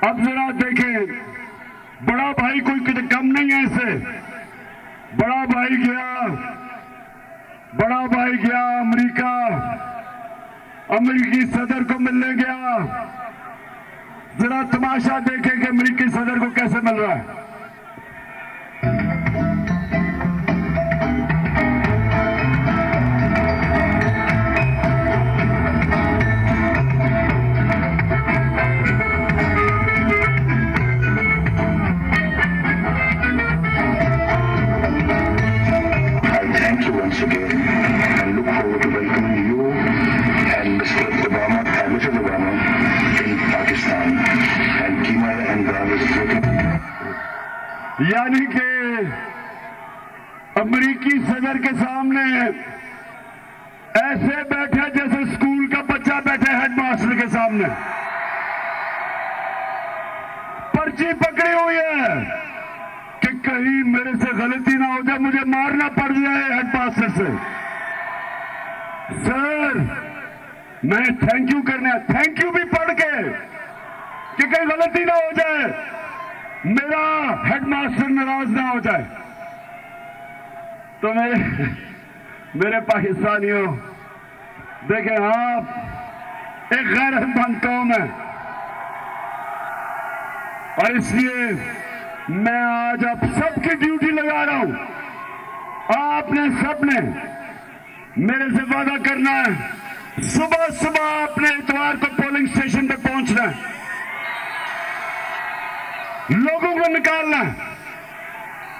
अब जरा देखें, बड़ा भाई कोई कम नहीं है इससे। बड़ा भाई गया अमेरिका, अमेरिकी सदर को मिलने गया। जरा तमाशा देखें कि अमेरिकी सदर को कैसे मिल रहा है। Once again, and look forward to welcoming you and Mr. Obama and Mrs. Obama in Pakistan and keep my and God is looking. यानी कि अमेरिकी सदर के सामने ऐसे बैठे जैसे स्कूल का बच्चा बैठे हेडमास्टर के सामने। पर्ची पकड़ी हुई है कि कहीं मेरे से गलती ना हो जाए, मुझे मारना पड़ जाए हेडमास्टर से। सर, मैं थैंक यू भी पढ़ के कि कहीं गलती ना हो जाए, मेरा हेडमास्टर नाराज ना हो जाए। तो मेरे पाकिस्तानियों, देखें, आप एक गैरतमंद कौम है और इसलिए मैं आज आप सबकी ड्यूटी लगा रहा हूं। आपने सबने मेरे से वादा करना है, सुबह सुबह अपने इतवार को पोलिंग स्टेशन पे पहुंचना है, लोगों को निकालना है,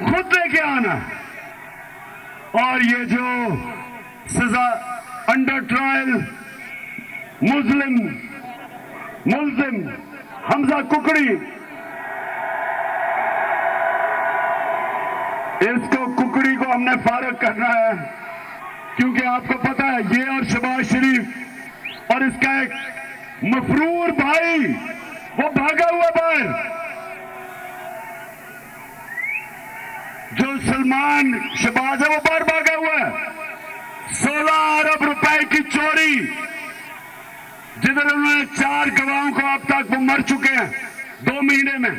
खुद लेके आना। और ये जो सजा अंडर ट्रायल मुल्जिम हमजा कुकड़ी, इसको कुकड़ी को हमने फारग करना है, क्योंकि आपको पता है ये और शहबाज शरीफ और इसका एक मफरूर भाई वो भागा हुआ बाहर, जो सलमान शहबाज है वो बाहर भागा हुआ है। 16 अरब रुपए की चोरी, जिधर उन्होंने 4 गवाहों को अब तक वो मर चुके हैं 2 महीने में।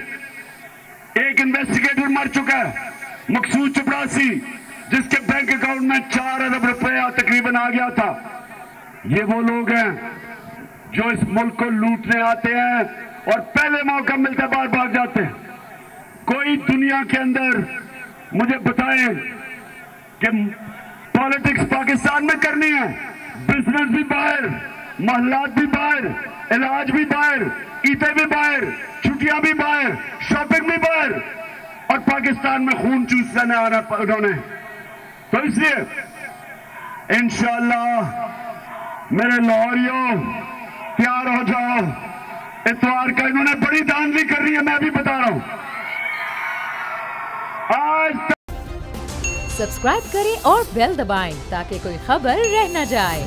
एक इन्वेस्टिगेटर मर चुका है, मकसूद चपरासी, जिसके बैंक अकाउंट में 4 अरब रुपया तकरीबन आ गया था। ये वो लोग हैं जो इस मुल्क को लूटने आते हैं और पहले मौका मिलता बाहर भाग जाते हैं। कोई दुनिया के अंदर मुझे बताएं कि पॉलिटिक्स पाकिस्तान में करनी है, बिजनेस भी बाहर, महलात भी बाहर, इलाज भी बाहर, ईदे भी बाहर, छुट्टियां भी बाहर, शॉपिंग भी बाहर, और पाकिस्तान में खून चूसने आना उन्होंने। तो इसलिए इंशाअल्लाह मेरे लाहौरियों तैयार हो जाओ। इतवार का इन्होंने बड़ी धांधली कर रही है, मैं भी बता रहा हूं। आज सब्सक्राइब करें और बेल दबाएं ताकि कोई खबर रह न जाए।